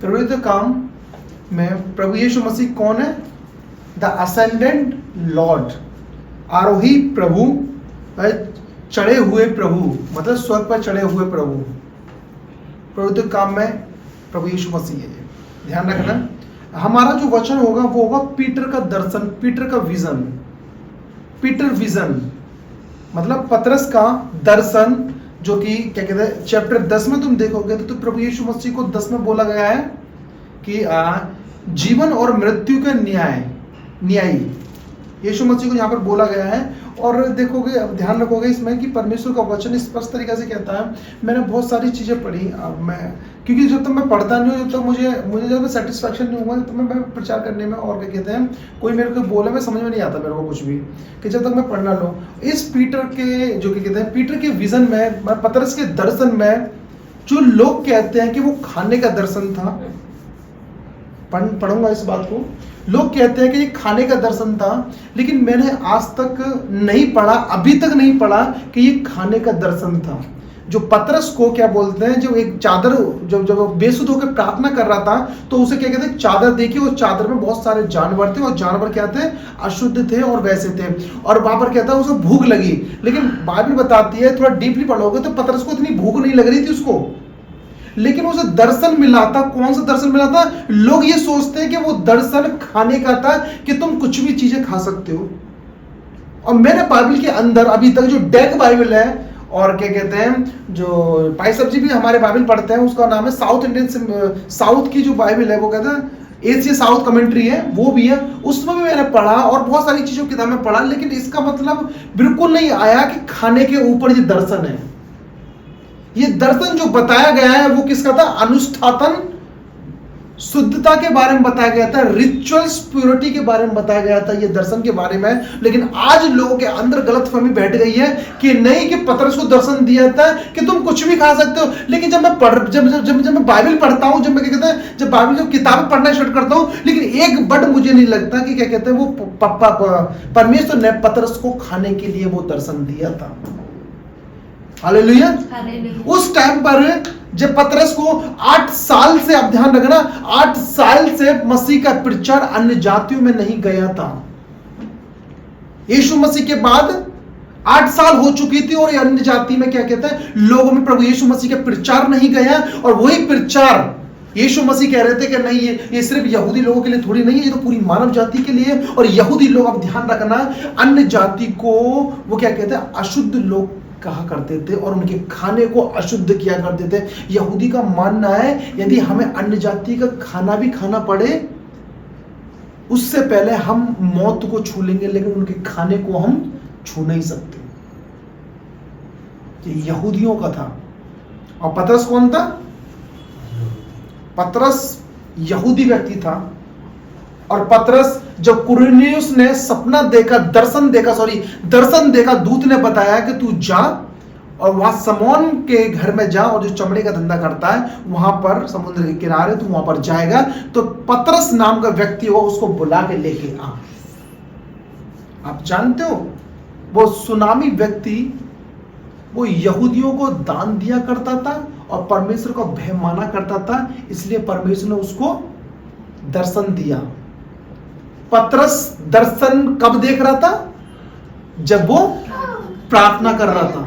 प्रवृत्त काम में प्रभु यीशु मसीह कौन है? द असेंडेंट लॉर्ड, आरोही प्रभु, चढ़े हुए प्रभु, मतलब स्वर्ग पर चढ़े हुए प्रभु। प्रवृत्त काम में प्रभु यीशु मसीह है। ध्यान रखना, हमारा जो वचन होगा वो होगा पीटर का दर्शन, पीटर का विजन, पीटर विजन, मतलब पतरस का दर्शन, जो कि क्या कहते हैं चैप्टर 10 में तुम देखोगे तो प्रभु यीशु मसीह को 10 में बोला गया है कि जीवन और मृत्यु का न्यायी यीशु मसीह को यहाँ पर बोला गया है। और देखोगे, अब ध्यान रखोगे इसमें कि परमेश्वर का वचन स्पष्ट तरीके से कहता है। मैंने बहुत सारी चीज़ें पढ़ी, अब मैं क्योंकि जब तक मैं पढ़ता नहीं हूँ, जब तक मुझे जब सेटिस्फैक्शन नहीं हुआ तो मैं प्रचार करने में, और क्या कहते हैं, कोई मेरे को बोले मैं समझ में नहीं आता मेरे को कुछ भी, कि जब तक मैं पढ़ना लूँ। इस पीटर के जो कि कहते हैं पीटर के विजन में, पतरस के दर्शन में, जो लोग कहते हैं कि वो खाने का दर्शन था, पढ़ूंगा इस बात को, लोग कहते हैं कि ये खाने का दर्शन था, लेकिन मैंने आज तक नहीं पढ़ा, अभी तक नहीं पढ़ा कि ये खाने का दर्शन था। जो पतरस को क्या बोलते हैं, जो एक चादर, जब बेसुध होकर प्रार्थना कर रहा था तो उसे क्या कहते हैं, चादर देखी, और चादर में बहुत सारे जानवर थे, और जानवर क्या थे, अशुद्ध थे और वैसे थे, और वहां पर कहता है उसे भूख लगी। लेकिन बाइबल बताती है, थोड़ा डीपली पढ़ोगे तो पतरस को इतनी भूख नहीं लग रही थी उसको, लेकिन उसे दर्शन मिला था। कौन सा दर्शन मिला था? लोग ये सोचते हैं कि वो दर्शन खाने का था, कि तुम कुछ भी चीजें खा सकते हो। और मैंने बाइबल के अंदर अभी तक जो डेक बाइबल है, और क्या कहते हैं, जो पाई सब्जी भी हमारे बाइबल पढ़ते हैं, उसका नाम है साउथ इंडियन, साउथ की जो बाइबल है वो कहते हैं एशिया साउथ कमेंट्री है, वो भी है, उसमें भी मैंने पढ़ा और बहुत सारी चीजों की किताब में पढ़ा, लेकिन इसका मतलब बिल्कुल नहीं आया कि खाने के ऊपर ये दर्शन है। ये दर्शन जो बताया गया है वो किसका था? अनुष्ठान, शुद्धता के बारे में बताया गया था, रिचुअल्स, प्योरिटी के बारे में बताया गया था, ये दर्शन के बारे में। लेकिन आज लोगों के अंदर गलतफहमी बैठ गई है कि नहीं, कि पतरस को दर्शन दिया था कि तुम कुछ भी खा सकते हो। लेकिन जब मैं बाइबल पढ़ता हूं, जब मैं क्या कहते हैं, जब बाइबल जब किताब पढ़ना स्टार्ट करता हूं, लेकिन एक बट मुझे नहीं लगता कि क्या कहते हैं वो परमेश्वर ने पतरस को खाने के लिए वो दर्शन दिया था। हालेलुया। उस टाइम पर जब पतरस को 8 साल से, अब ध्यान रखना, 8 साल से मसीह का प्रचार अन्य जातियों में नहीं गया था। यीशु मसीह के बाद 8 साल हो चुकी थी और अन्य जाति में क्या कहते हैं, लोगों में प्रभु यीशु मसीह का प्रचार नहीं गया। और वही प्रचार यीशु मसीह कह रहे थे कि नहीं, ये सिर्फ यहूदी लोगों के लिए थोड़ी नहीं है, ये तो पूरी मानव जाति के लिए। और यहूदी लोग, अब ध्यान रखना, अन्य जाति को वो क्या कहते हैं, अशुद्ध लोग कहा करते थे और उनके खाने को अशुद्ध किया करते थे। यहूदी का मानना है यदि हमें अन्य जाति का खाना भी खाना पड़े, उससे पहले हम मौत को छू लेंगे, लेकिन उनके खाने को हम छू नहीं सकते। ये यहूदियों का था। और पतरस कौन था? पतरस यहूदी व्यक्ति था। और पतरस, जब कुरनेलियुस ने सपना देखा, दर्शन देखा, दूत ने बताया कि तू जा और वहां समौन के घर में जा, और जो चमड़े का धंधा करता है वहां पर समुद्र के किनारे, तू वहां पर जाएगा तो पतरस नाम का व्यक्ति हो, उसको बुला के लेके आ। आप जानते हो, वो सुनामी व्यक्ति वो यहूदियों को दान दिया करता था और परमेश्वर को भय माना करता था, इसलिए परमेश्वर ने उसको दर्शन दिया। पतरस दर्शन कब देख रहा था? जब वो प्रार्थना कर रहा था।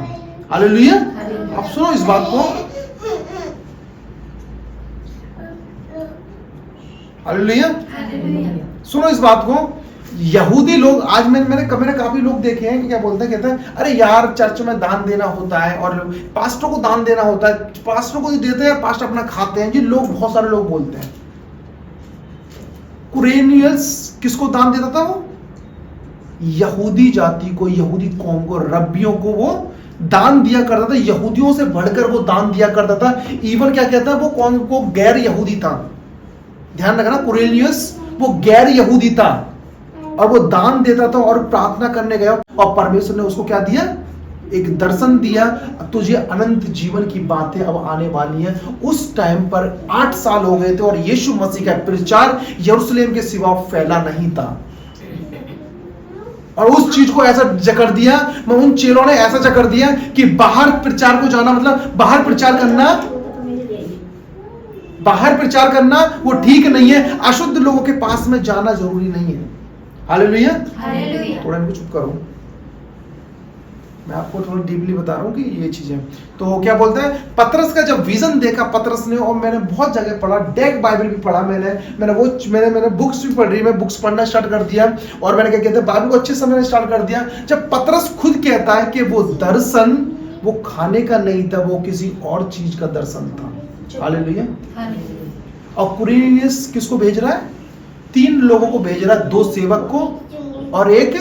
हालेलुया। अब सुनो इस बात को, हालेलुया, सुनो इस बात को। यहूदी लोग, आज मैंने काफी लोग देखे हैं कि क्या बोलते हैं, कहते हैं अरे यार चर्च में दान देना होता है और पास्टर को दान देना होता है, पास्टर को देते हैं, पास्टर अपना खाते हैं। ये लोग, बहुत सारे लोग बोलते हैं। कुरनेलियुस किसको दान देता था? वो यहूदी जाति को, यहूदी कौम को, रब्बियों को वो दान दिया करता था। यहूदियों से बढ़कर वो दान दिया करता था। इवन क्या कहता है, वो कौन को गैर यहूदी था। ध्यान रखना, कुरनेलियुस वो गैर यहूदी था और वो दान देता था और प्रार्थना करने गया और परमेश्वर ने उसको क्या दिया? एक दर्शन दिया, तुझे अनंत जीवन की बातें अब आने वाली हैं। उस टाइम पर 8 साल हो गए थे और यीशु मसीह का प्रचार यरूशलेम के सिवा फैला नहीं था। और उस चीज को ऐसा जकड़ दिया, उन चेलों ने ऐसा जकड़ दिया कि बाहर प्रचार को जाना मतलब बाहर प्रचार करना बाहर प्रचार करना वो ठीक नहीं है, अशुद्ध लोगों के पास में जाना जरूरी नहीं है। हालेलुया। थोड़ा इनको चुप करो, मैं आपको थोड़ा डीपली बता रहा हूँ कि ये चीजें। तो क्या बोलते हैं, पतरस का जब विजन देखा पतरस ने, और मैंने बहुत जगह पढ़ा, डेक बाइबल भी पढ़ा मैंने बुक्स भी पढ़ रही, मैं बुक्स पढ़ना स्टार्ट कर दिया, और मैंने क्या कहते हैं बाइबल को अच्छे समझना स्टार्ट कर दिया। जब पतरस खुद कहता है कि वो दर्शन वो खाने का नहीं था, वो किसी और चीज का दर्शन था। हालेलुया। और कुरिनियस किसको भेज रहा है? 3 लोगों को भेज रहा है, 2 सेवक को और एक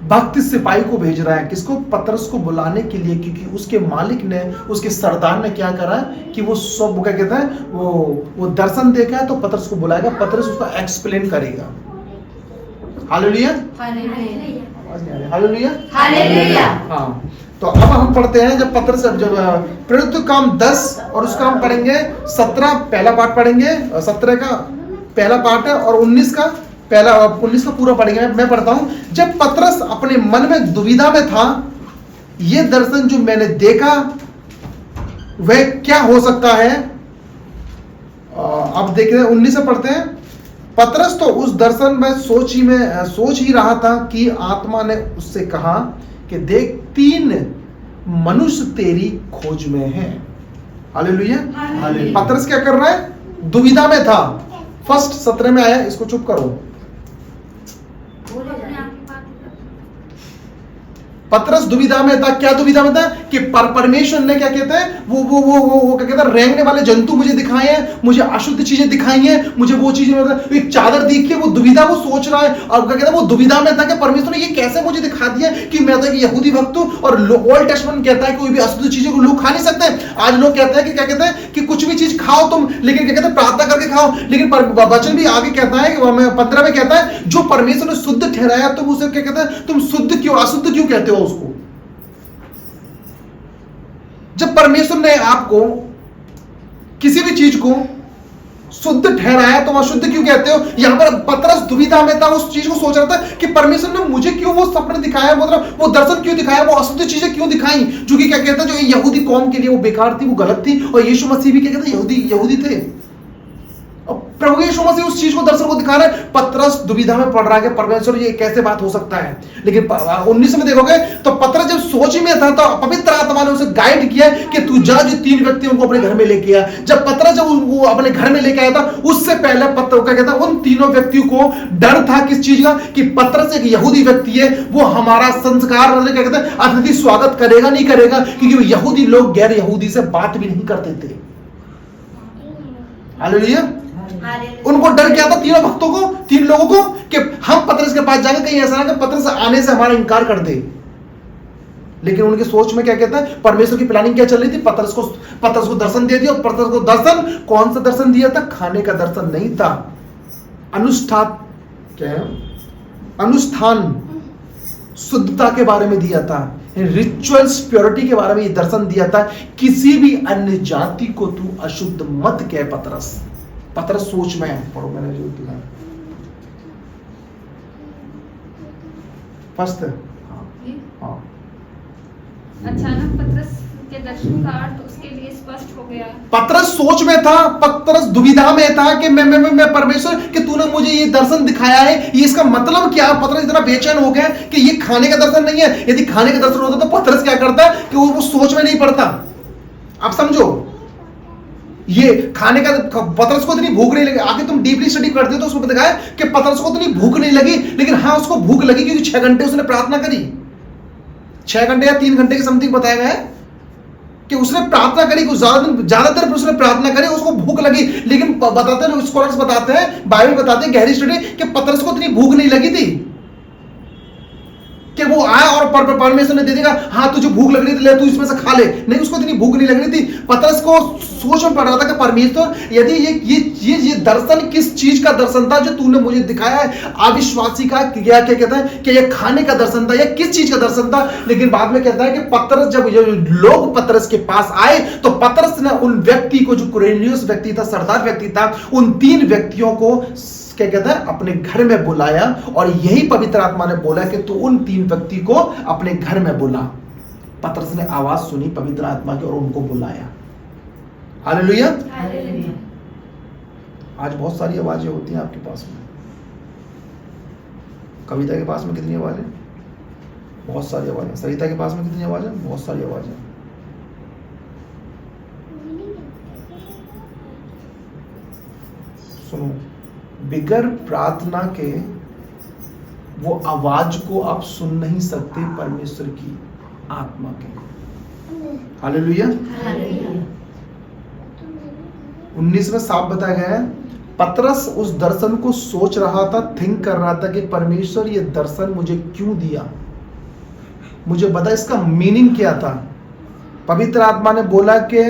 भक्त सिपाही को भेज रहा है। किसको? पतरस को बुलाने के लिए, क्योंकि उसके मालिक ने, उसके सरदार ने क्या करा कि वो सब क्या कहता है, वो दर्शन देखा है, तो पतरस को बुलाएगा, पतरस उसका एक्सप्लेन करेगा। हालेलुया। हालेलुया। हालेलुया। हाँ, तो अब हम पढ़ते हैं जब पतरस, जब प्रेरित काम 10 और उसका हम पढ़ेंगे 17 पहला पार्ट पढ़ेंगे, 17 का पहला पार्ट है, और 19 का पूरा पढ़ेंगे। मैं पढ़ता हूं। जब पतरस अपने मन में दुविधा में था, यह दर्शन जो मैंने देखा वह क्या हो सकता है, अब देख रहे हैं 19 से पढ़ते हैं। पतरस तो उस दर्शन में सोच ही रहा था कि आत्मा ने उससे कहा कि देख 3 मनुष्य तेरी खोज में हैं। हालेलुया। पतरस क्या कर रहा है? दुविधा में था। फर्स्ट 17 में आया, इसको चुप करो। पतरस दुविधा में था। क्या दुविधा में था? कि परमेश्वर ने क्या कहता है, वो क्या कहता है, रेंगने वाले जंतु मुझे दिखाए हैं, मुझे अशुद्ध चीजें दिखाई हैं, मुझे वो चीजें, मतलब एक चादर देख के वो दुविधा, वो सोच रहा है, और क्या कहता है, वो दुविधा में था कि परमेश्वर ने ये कैसे मुझे दिखा दिया कि मैं तो एक यहूदी भक्त हूं, और ओल्ड टेस्टमेंट कहता है कोई भी अशुद्ध चीजों को लोग खा नहीं सकते। आज लोग कहते हैं कि क्या कहते हैं कि कुछ भी चीज खाओ तुम, लेकिन क्या कहते हैं प्रार्थना करके खाओ, लेकिन वचन भी आगे कहता है, 15 में कहता है, जो परमेश्वर ने शुद्ध ठहराया तुम उसे क्या कहते हैं, तुम शुद्ध क्यों, अशुद्ध क्यों कहते हो उसको? जब परमेश्वर ने आपको किसी भी चीज को शुद्ध ठहराया तो अशुद्ध क्यों कहते हो? यहां पर पतरस दुविधा में था, उस चीज को सोच रहा था कि परमेश्वर ने मुझे क्यों वो सपने दिखाया, मतलब वो दर्शन क्यों दिखाया, वो अशुद्ध चीजें क्यों दिखाई, जो कि क्या कहता है, जो यहूदी कौम के लिए वो बेकार थी, वो गलत थी, और यीशु मसीह भी क्या कहता है यहूदी थे। प्रभु यीशु मसीह उस चीज को, दर्शन को दिखा रहा है। पतरस दुविधा में पड़ रहा है कि परमेश्वर ये कैसे बात हो सकता है। लेकिन 19 में देखोगे तो पतरस जब सोच में था तो पवित्र आत्मा ने उसे गाइड किया कि तू जा, जो 3 व्यक्तियों को अपने घर में लेके आ। जब पतरस जब वो अपने घर में लेके आया था, उससे पहले पतरस क्या कहता, उन 3 व्यक्तियों को डर था किस चीज का, कि पतरस एक यहूदी व्यक्ति है, वो हमारा संस्कार, मतलब क्या कहते हैं, अतिथि स्वागत करेगा नहीं करेगा, क्योंकि यहूदी लोग गैर यहूदी से बात भी नहीं करते थे। हालेलुया। उनको डर क्या था, 3 भक्तों को, 3 लोगों को, कि हम पतरस के पास जाएंगे, कहीं ऐसा ना कि पतरस आने से हमारा इनकार कर दे। लेकिन उनकी सोच में क्या कहता है, परमेश्वर की प्लानिंग क्या चल रही थी, पतरस को दर्शन दे दिया। और पतरस को दर्शन, कौन सा दर्शन दिया था? खाने का दर्शन नहीं था, अनुष्ठान शुद्धता के बारे में दिया था, रिचुअल्स प्योरिटी के बारे में ये दर्शन दिया था। किसी भी अन्य जाति को तू अशुद्ध मत कह। पतरस सोच में है। पढ़ो, मैंने जो दिया फर्स्ट। हाँ। अचानक पतरस के दर्शन का अर्थ उसके लिए स्पष्ट हो गया। पतरस सोच में था, पतरस दुविधा में था कि मैं परमेश्वर, कि तूने मुझे ये दर्शन दिखाया है, ये इसका मतलब क्या? पतरस इतना बेचैन हो गया कि ये खाने का दर्शन नहीं है। यदि खाने का दर्शन होता तो पतरस क्या करता कि वो सोच में नहीं पड़ता। आप समझो, ये खाने का, पतरस को इतनी भूख नहीं लगी। आगे तुम डीपली स्टडी करते हो तो उसको दिखाया कि पतरस को इतनी भूख नहीं लगी, लेकिन हाँ उसको भूख लगी क्योंकि 6 घंटे उसने प्रार्थना करी। 6 घंटे या 3 घंटे की समथिंग बताया गया है कि उसने प्रार्थना करी, कुछ ज्यादा देर उसने प्रार्थना करी, उसको भूख लगी। लेकिन बताते हैं, स्कॉलर्स बताते हैं, बाइबल बताते हैं, गहरी स्टडी, कि पतरस को इतनी भूख नहीं लगी थी कि वो आया और परमेश्वर ने दे देगा, हाँ तुझे भूख लग रही थी, ले तू इसमें से खा ले। नहीं, उसको इतनी भूख नहीं लग रही थी। पतरस को सोच में पड़ रहा था कि परमेश्वर, यदि ये दर्शन किस चीज का दर्शन था जो तूने मुझे दिखाया है? अविश्वासी का क्या कहता है कि ये खाने का दर्शन था, या किस चीज का दर्शन था? लेकिन बाद में कहता है कि पतरस, जब लोग पतरस के पास आए तो पतरस ने उन व्यक्ति को, जो कुरेनियस व्यक्ति था, सरदार व्यक्ति था, उन 3 व्यक्तियों को क्या कहता है अपने घर में बुलाया। और यही पवित्र आत्मा ने बोला कि तू उन 3 व्यक्ति को अपने घर में बुला। पतरस ने आवाज सुनी पवित्र आत्मा की और उनको बुलाया। हालेलुया। हालेलुया। आज बहुत सारी आवाजें होती हैं आपके पास में। कविता के पास में कितनी आवाजें? बहुत सारी आवाजें। सरिता के पास में कितनी आवाजें? बहुत सारी आवाजें। सुनो, बिगर प्रार्थना के वो आवाज को आप सुन नहीं सकते परमेश्वर की आत्मा के। हालेलुया। 19 में साफ बताया गया है, पतरस उस दर्शन को सोच रहा था, थिंक कर रहा था कि परमेश्वर ये दर्शन मुझे क्यों दिया, मुझे बता इसका मीनिंग क्या था। पवित्र आत्मा ने बोला कि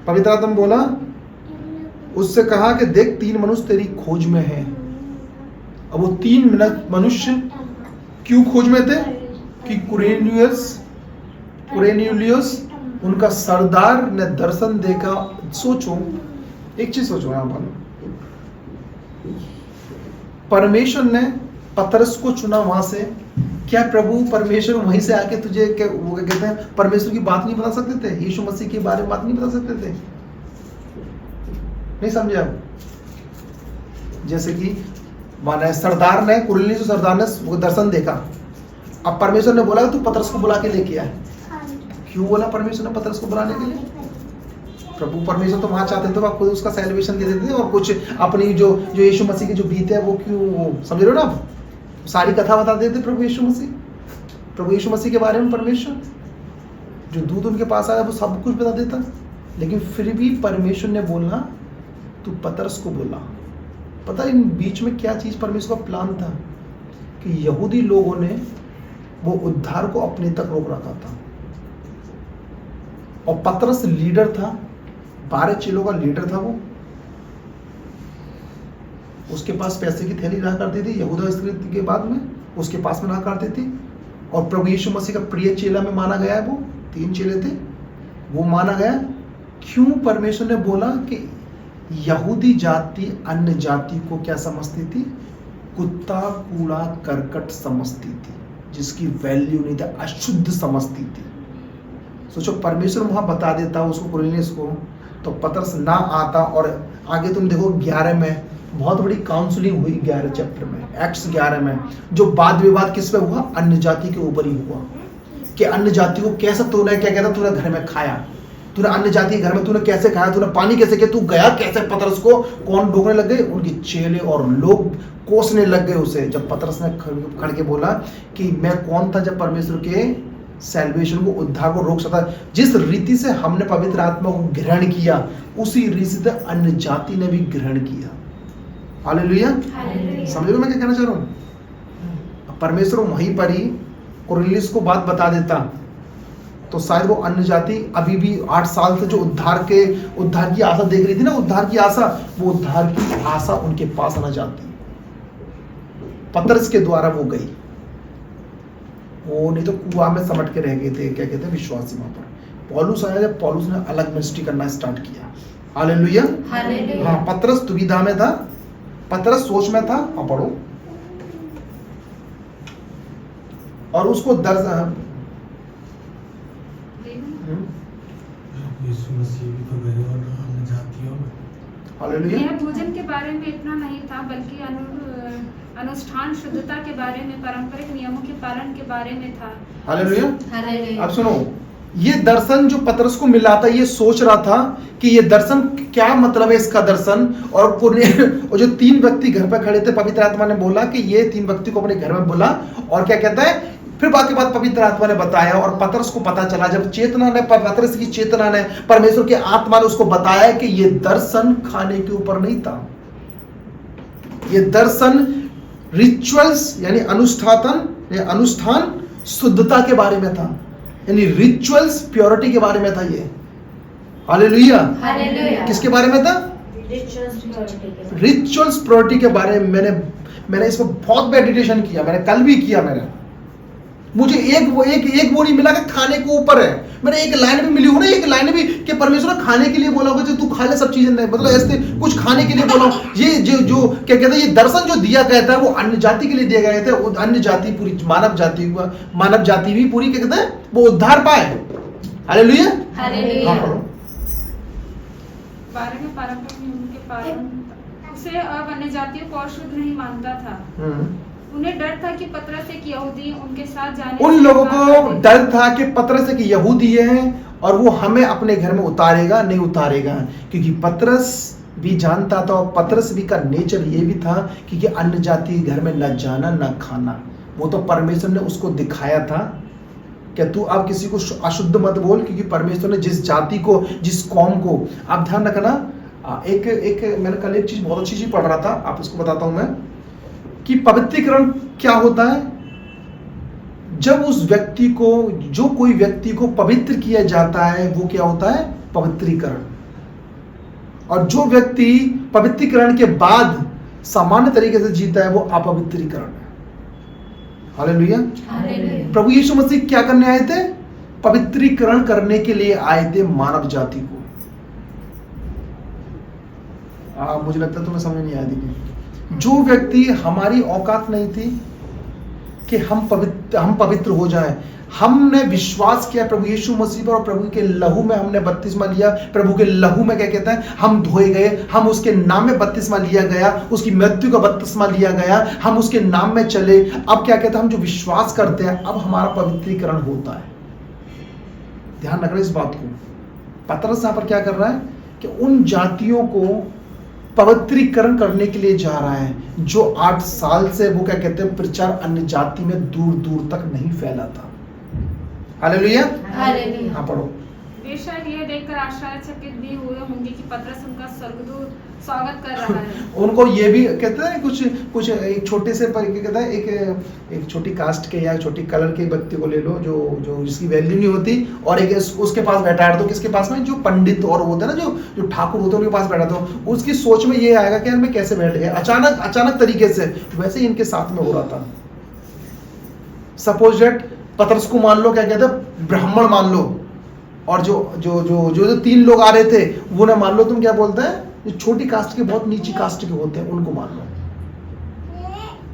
पवित्र आत्मा ने बोला उससे कहा कि देख 3 मनुष्य तेरी खोज में है। अब वो 3 मनुष्य क्यों खोज में थे? कि कुरेनियुलियस उनका सरदार ने दर्शन देखा। सोचो, एक चीज सोचो यहां पर, परमेश्वर ने पतरस को चुना वहां से। क्या प्रभु परमेश्वर वहीं से आके तुझे वो कहते हैं परमेश्वर की बात नहीं बता सकते थे? यीशु मसीह के बारे में बात नहीं बता सकते थे? नहीं समझे आप? जैसे कि माने सरदार ने कुरनेलियुस सरदार ने वो दर्शन देखा। अब परमेश्वर ने बोला तू पतरस को बुला के लेके आए। क्यों बोला परमेश्वर ने पतरस को बुलाने के लिए? प्रभु परमेश्वर तो वहां चाहते थे आपको उसका सेलिब्रेशन दे देते और कुछ अपनी जो यीशु मसीह की जो बीत है वो क्यों समझ रहे हो ना आप? सारी कथा बता देते प्रभु यीशु मसीह के बारे में। परमेश्वर जो दूत उनके पास आया वो सब कुछ बता देता, लेकिन फिर भी परमेश्वर ने बोला तू पतरस को बुला। पता इन बीच में क्या चीज परमेश्वर का प्लान था कि यहूदी लोगों ने वो उद्धार को अपने तक रोक रखा था और पतरस लीडर था, 12 चेलों का लीडर था वो। उसके पास पैसे की थैली रहा करती थी, यहूदा इस्करियोती के बाद में उसके पास में रहा करती थी और प्रभु यीशु मसीह का प्रिय चेला में माना गया है। वो 3 चेले थे, वो माना गया। क्यों परमेश्वर ने बोला कि यहूदी जाति अन्य जाति को क्या समझती थी? कुत्ता कूड़ा करकट समझती थी, जिसकी वैल्यू नहीं था, अशुद्ध समझती थी। सोचो परमेश्वर वहां बता देता उसको, कुरनेलियुस को, तो पतरस ना आता। और आगे तुम देखो 11 में बहुत बड़ी काउंसलिंग हुई 11 चैप्टर में, एक्ट्स 11 में, जो वाद विवाद किस पे हुआ? अन्य जाति के ऊपर ही हुआ कि अन्य जाति को कैसे तूने क्या कहता तूने घर में खाया, तूने अन्य जाति के घर में तूने कैसे खाया, तूने पानी कैसे किया, तू गया कैसे? पतरस को कौन रोकने लग गए? उनके चेले और लोग कोसने लग गए उसे। जब पतरस ने खड़ के बोला कि मैं कौन था जब परमेश्वर के सैल्वेशन को, उद्धार को रोक सकता? जिस रीति से हमने पवित्र आत्मा को ग्रहण किया उसी रीति से अन्य जाति ने भी ग्रहण किया। हालेलुया। समझ लो मैं क्या कहना चाह रहा हूं? परमेश्वर वहीं पर ही कुरनेलियुस को बात बता देता तो शायद वो अन्य जाति अभी भी 8 साल से जो उद्धार की आशा देख रही थी ना, उद्धार की आशा, वो उद्धार की आशा उनके पास न जाती। पतरस के द्वारा वो गई, वो नहीं तो कुआं में समट के रह गए थे क्या कहते हैं विश्वासी। वहां पर पौलुस आया, जब पौलुस ने अलग मिनिस्ट्री करना स्टार्ट किया। हालेलुया। हाँ, पतरस दुविधा में था, पतरस सोच में था। हाँ पढ़ो। और उसको दर्द यीशु मसीह भी तो गए और अन्य जातियों में। हालेलुया। यह भोजन के बारे में इतना नहीं था, बल्कि अनुष्ठान शुद्धता के बारे में, पारंपरिक नियमों के पालन के बारे में था। हालेलुया। अब सुनो, ये दर्शन जो पतरस को मिला था, ये सोच रहा था कि ये दर्शन क्या मतलब है इसका दर्शन। और जो 3 व्यक्ति घर पर खड़े थे, पवित्र आत्मा ने बोला कि ये 3 व्यक्ति को अपने घर में बुला। और क्या कहता है फिर बाकी बात पवित्र आत्मा ने बताया और पतरस को पता चला, जब पतरस की चेतना ने, परमेश्वर की आत्मा ने उसको बताया कि ये दर्शन खाने के ऊपर नहीं था, ये दर्शन रिचुअल्स यानी अनुष्ठान शुद्धता के बारे में था, यानी रिचुअल्स प्योरिटी के बारे में था ये। हालेलुया। किसके बारे में था? रिचुअल्स प्योरिटी के बारे में। मैंने इसमें बहुत मेडिटेशन किया, मैंने कल भी किया। मुझे एक वो नहीं मिला कि खाने के ऊपर है। मैंने एक लाइन भी मिली हो ना, एक लाइन भी कि परमेश्वर ने खाने के लिए बोला होगा, जो तू खा ले सब चीजें, नहीं मतलब ऐसे कुछ खाने के लिए बोला। ये जो क्या कहते हैं, ये दर्शन जो दिया गया था वो अन्य जाति के लिए दिया गया था। अन्य जाति पूरी मानव जाति भी पूरी क्या कहते हैं वो उद्धार पाए। हालेलुया। बारे में पारंपरिक नियम के पालन उसे अब अन्य जातियों को अशुद्ध नहीं मानता था। उन्हें डर था कि पतरस एक यहूदी उनके साथ जाने उन से लोगों इनकार को कर दे। डर था कि पतरस एक यहूदी है और वो हमें अपने घर में उतारेगा नहीं उतारेगा, क्योंकि पतरस भी जानता था और पतरस भी का नेचर ये भी था कि अन्य जाति घर में न जाना न खाना। वो तो परमेश्वर ने उसको दिखाया था कि तू अब किसी को अशुद्ध मत बोल, क्योंकि परमेश्वर ने जिस जाति को, जिस कौम को, आप ध्यान रखना। एक मैंने कल एक चीज, बहुत अच्छी चीज पढ़ रहा था, आप इसको बताता हूं मैं, कि पवित्रीकरण क्या होता है। जब उस व्यक्ति को, जो कोई व्यक्ति को पवित्र किया जाता है, वो क्या होता है? पवित्रीकरण। और जो व्यक्ति पवित्रीकरण के बाद सामान्य तरीके से जीता है, वो अपवित्रीकरण है। हालेलुया। प्रभु यीशु मसीह क्या करने आए थे? पवित्रीकरण करने के लिए आए थे मानव जाति को। मुझे लगता है तुम्हें समझ नहीं आया। देखिए, जो व्यक्ति, हमारी औकात नहीं थी कि हम पवित्र हो जाएं। हमने विश्वास किया प्रभु यीशु मसीह पर और प्रभु के लहू में हमने बपतिस्मा लिया। प्रभु के लहू में क्या कहता है? हम धोए गए, हम उसके नाम में बपतिस्मा लिया गया, उसकी मृत्यु का बपतिस्मा लिया गया, हम उसके नाम में चले। अब क्या कहता है? हम जो विश्वास करते हैं, अब हमारा पवित्रीकरण होता है। ध्यान रखना इस बात को। पतरस यहां पर क्या कर रहा है कि उन जातियों को पवित्रीकरण करने के लिए जा रहा है जो 8 साल से, वो क्या कहते हैं, प्रचार अन्य जाति में दूर दूर तक नहीं फैला था। हालेलुया। हालेलुया। हाँ, पढ़ो। वे शायद ये देखकर आश्चर्यचकित भी हुए होंगे कि पतरस उनका स्वर्गदूत स्वागत कर रहा है। उनको ये भी कहते हैं कुछ एक छोटे से पर कहता है, एक छोटी कास्ट के या छोटी कलर के व्यक्ति को ले लो जो जिसकी वैल्यू नहीं होती, और एक उसके पास बैठा दो। किसके पास में? जो पंडित और होते हैं ना, जो ठाकुर होते हैं, उनके पास बैठा दो। उसकी सोच में ये आएगा कि यार मैं कैसे बैठ गया अचानक तरीके से। वैसे ही इनके साथ में हो रहा था। सपोज दैट पतरस को मान लो, क्या कहते हैं, ब्राह्मण मान लो, और जो 3 लोग आ रहे थे, वो ना मान लो, तुम क्या बोलते हैं, जो छोटी कास्ट के, बहुत नीची कास्ट के होते हैं, उनको मान लो।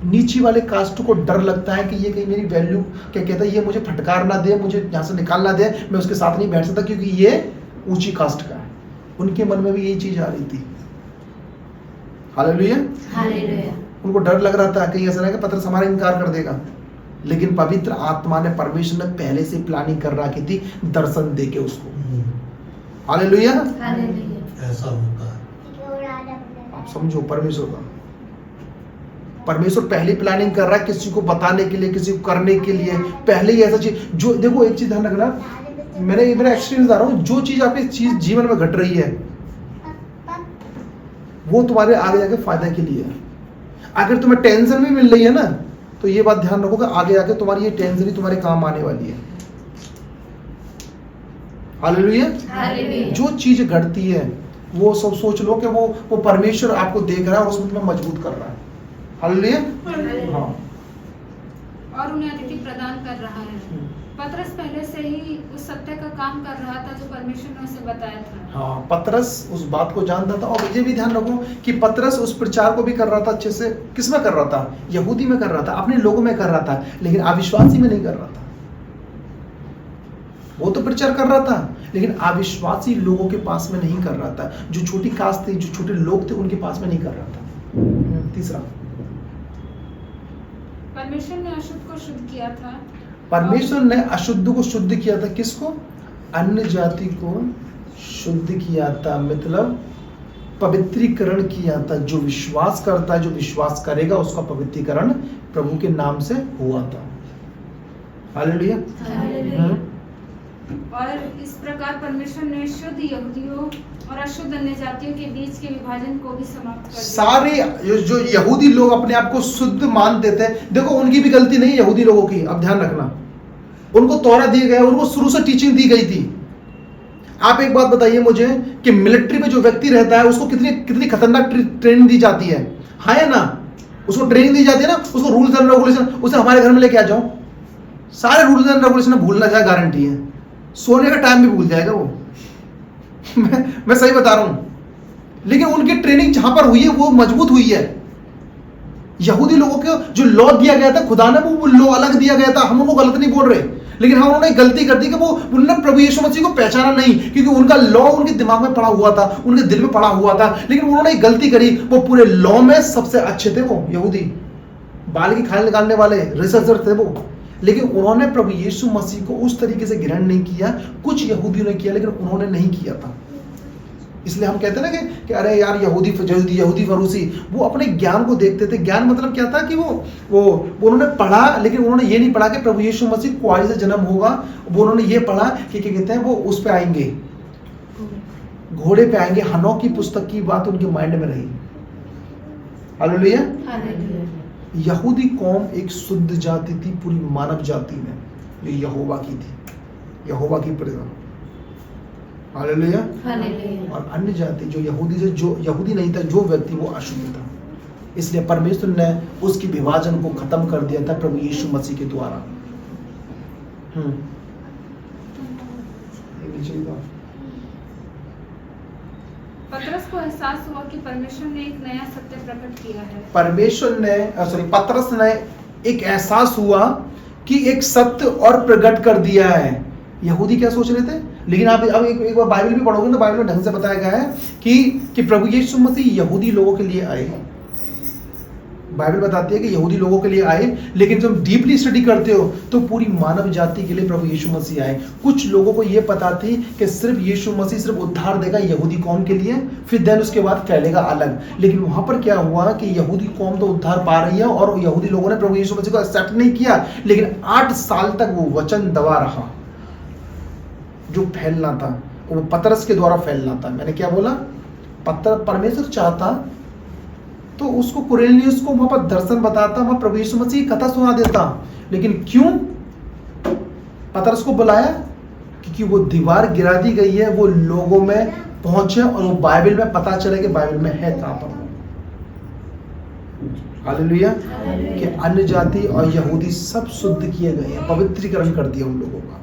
नीची वाले कास्ट को डर लगता है कि ये कहीं मेरी वैल्यू, क्या कहता है, ये मुझे फटकार ना दे, मुझे यहाँ से निकाल ना दे, मैं उसके साथ नहीं बैठ सकता क्योंकि ये ऊंची कास्ट का है। उनके मन में भी यही चीज आ रही थी। हालेलुया। उनको डर लग रहा था कहीं ऐसा ना कि पतरस हमारा इनकार कर देगा। लेकिन पवित्र आत्मा ने, परमेश्वर ने पहले से प्लानिंग कर रखी थी, दर्शन देके उसको। हालेलुया। ऐसा होता है। आप समझो, परमेश्वर पहले प्लानिंग कर रहा है किसी को बताने के लिए, किसी को करने के लिए। पहले ही ऐसा चीज, जो देखो एक चीज ध्यान रखना, मेरा एक्सपीरियंस बता रहा हूँ, जो चीज आपकी चीज जीवन में घट रही है, वो तुम्हारे आगे जाके फायदा के लिए है। अगर तुम्हें टेंशन भी मिल रही है ना, तो ये बात ध्यान रखो कि आगे आके तुम्हारी ये टेंशन ही तुम्हारे काम आने वाली है। हालेलुया। जो चीज घटती है, वो सब सोच लो कि वो परमेश्वर आपको देख रहा है और उसमें तुम्हें मजबूत कर रहा है। हालेलुया। हाँ। और उन्हें अतिथि प्रदान कर रहा है। पतरस पहले से ही उस सत्य का काम कर रहा था जो परमेश्वर ने उसे बताया था। हाँ, पतरस उस बात को जानता था। और ये भी ध्यान रखो कि पतरस उस प्रचार को भी कर रहा था अच्छे से। किस में कर रहा था? यहूदी में कर रहा था, अपने लोगों में कर रहा था, लेकिन अविश्वासी में नहीं कर रहा था। वो तो प्रचार कर रहा था, लेकिन अविश्वासी लोगों के पास में नहीं कर रहा था। जो छोटी कास्ट थी, जो छोटे लोग थे, उनके पास में नहीं कर रहा था। तीसरा, परमेश्वर ने अशुद्ध को शुद्ध किया था। परमेश्वर ने अशुद्ध को शुद्ध किया था। किसको? अन्य जाति को शुद्ध किया था, मतलब पवित्रीकरण किया था। जो विश्वास करता है, जो विश्वास करेगा, उसका पवित्रीकरण प्रभु के नाम से हुआ था। हालेलुया। और इस प्रकार परमेश्वर ने शुद्ध यहूदियों और अशुद्ध अन्य जातियों के बीच के विभाजन को भी समाप्त कर दिया। सारे जो यहूदी लोग अपने आप को शुद्ध मानते थे, देखो उनकी भी गलती नहीं, यहूदी लोगों की। अब ध्यान रखना, उनको तौरा दी गया, उनको शुरू से टीचिंग दी गई थी। आप एक बात बताइए मुझे कि मिलिट्री में जो व्यक्ति रहता है, उसको कितनी खतरनाक ट्रेनिंग दी जाती है? हाँ या ना? उसको ट्रेनिंग दी जाती है ना, उसको रूल्स एंड रेगुलेशन। उसे हमारे घर में लेके आ जाओ, सारे रूल्स एंड रेगुलेशन भूलना जाए, गारंटी है। सोने का टाइम भी भूल जाएगा वो। मैं सही बता रहा हूं। लेकिन उनकी ट्रेनिंग जहां पर हुई है, वो मजबूत हुई है। यहूदी लोगों को जो लॉ दिया गया था, खुदा ने वो लॉ अलग दिया गया था। हम उनको गलत नहीं बोल रहे, लेकिन हाँ उन्होंने गलती कर दी कि वो उन्होंने प्रभु यीशु मसीह को पहचाना नहीं, क्योंकि उनका लॉ उनके दिमाग में पड़ा हुआ था, उनके दिल में पड़ा हुआ था। लेकिन उन्होंने एक गलती करी, वो पूरे लॉ में सबसे अच्छे थे, वो यहूदी बाल की खाल निकालने वाले रिसर्चर थे वो। लेकिन उन्होंने प्रभु यीशु मसीह को उस तरीके से ग्रहण नहीं किया। कुछ यहूदियों ने किया लेकिन उन्होंने नहीं किया था। इसलिए हम कहते हैं ना कि अरे यार यहूदी फरूसी, वो अपने ज्ञान को देखते थे। ज्ञान मतलब क्या था कि वो उन्होंने पढ़ा, लेकिन उन्होंने ये नहीं पढ़ा कि प्रभु यीशु मसीह कुआरी से जन्म होगा। वो उन्होंने ये पढ़ा कि क्या कहते हैं, वो उस पे आएंगे, घोड़े पे आएंगे। हनोक की पुस्तक की बात उनके माइंड में रही। हालेलुया। यहूदी कौम एक शुद्ध जाति थी पूरी मानव जाति में, जो यहोवा की थी, यहोवा की प्रजा। हालेलुया। और अन्य जाति जो यहूदी से, जो यहूदी नहीं था, जो व्यक्ति, वो अशुद्ध था। इसलिए परमेश्वर ने उसकी विभाजन को खत्म कर दिया था प्रभु यीशु मसीह के द्वारा। पतरस को एहसास हुआ कि परमेश्वर ने एक नया सत्य प्रकट किया है। पतरस ने एक एहसास हुआ कि एक सत्य और प्रकट कर दिया है। यहूदी क्या सोच रहे थे, लेकिन आप अब एक बार बाइबल भी पढ़ोगे ना, बाइबल में ढंग से बताया गया है कि प्रभु यीशु मसीह यहूदी लोगों के लिए आए। बाइबल बताती है कि यहूदी लोगों के लिए आए, लेकिन जब डीपली स्टडी करते हो तो पूरी मानव जाति के लिए प्रभु यीशु मसीह आए। कुछ लोगों को यह पता थी कि सिर्फ यीशु मसीह सिर्फ उद्धार देगा यहूदी कौम के लिए, फिर देन उसके बाद फैलेगा अलग। लेकिन वहां पर क्या हुआ कि यहूदी कौम तो उद्धार पा रही है और यहूदी लोगों ने प्रभु यीशु मसीह को एक्सेप्ट नहीं किया। लेकिन 8 साल तक वो वचन दबा रहा, जो फैलना था वो पतरस के द्वारा फैलना था। मैंने क्या बोला, परमेश्वर चाहता तो उसको कुरेनियुस को वहां पर दर्शन बताता, वहां प्रभु यीशु मसीह की कथा सुना देता। लेकिन क्यों पतरस को बुलाया? क्योंकि वो दीवार गिरा दी गई है, वो लोगों में पहुंचे और वो बाइबल में पता चले कि बाइबल में है कहां पर। हालेलुया। कि अन्य जाति और यहूदी सब शुद्ध किए गए हैं, पवित्रीकरण कर दिया उन लोगों का।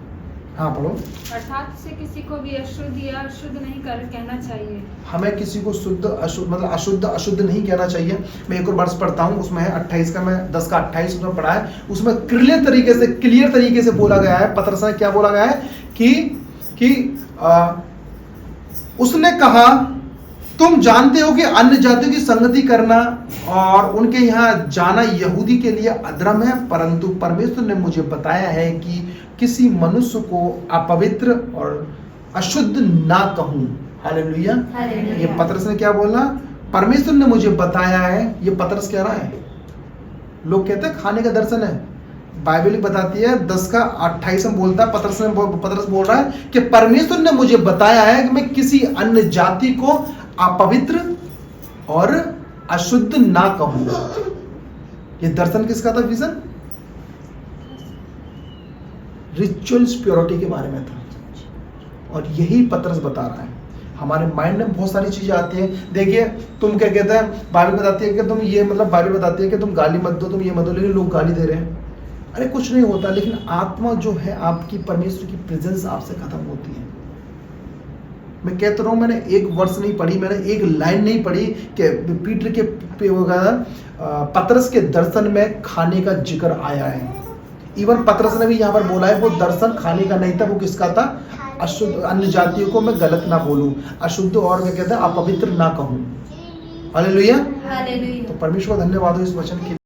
हाँ पढ़ो। अर्थात से किसी को भी अशुद्ध या अशुद्ध नहीं कर कहना चाहिए। हमें किसी को शुद्ध अशुद्ध मतलब अशुद्ध नहीं कहना चाहिए। मैं एक और वर्ष पढ़ता हूँ, उसमें है 28 का, मैं 10 का 28 उसमें पढ़ा है। उसमें क्लियर तरीके से बोला गया है, पतरस ने क्या बोला गया है कि उसने कहा, तुम जानते हो कि अन्य जातियों की संगति करना और उनके यहाँ जाना यहूदी के लिए अधर्म है, परंतु परमेश्वर ने मुझे बताया है कि किसी मनुष्य को अपवित्र और अशुद्ध ना कहूं। हालेलुया। ये पतरस ने क्या बोला? परमेश्वर ने मुझे बताया है। ये पतरस कह रहा है। लोग कहते हैं खाने का दर्शन है, बाइबल बताती है 10 का 28 में बोलता है, पतरस बोल रहा है कि परमेश्वर ने मुझे बताया है कि मैं किसी अन्य जाति को अपवित्र और अशुद्ध ना कहूं। ये दर्शन किसका था? विजन रिचुअल्स प्योरिटी के बारे में था। और यही पतरस बता रहा है। हमारे माइंड में बहुत सारी चीजें आती हैं। देखिए, तुम क्या कहते हैं, बाइबल बताती है कि तुम ये मतलब बाइबल बताती है कि तुम गाली मत दो, तुम ये मत दो, लेकिन लोग गाली दे रहे हैं। अरे कुछ नहीं होता, लेकिन आत्मा जो है आपकी, परमेश्वर की प्रेजेंस आपसे खत्म होती है। मैं कहता रहा हूँ, मैंने एक वर्ष नहीं पढ़ी, मैंने एक लाइन नहीं पढ़ी कि पीटर के पतरस के दर्शन में खाने का जिक्र आया है। इवन पतरस ने भी यहाँ पर बोला है वो दर्शन खाने का नहीं था, वो किसका था? अशुद्ध, अन्य जातियों को मैं गलत ना बोलूं, अशुद्ध और मैं कहता अपवित्र ना कहूं। हालेलुया। तो परमेश्वर धन्यवाद हो इस वचन के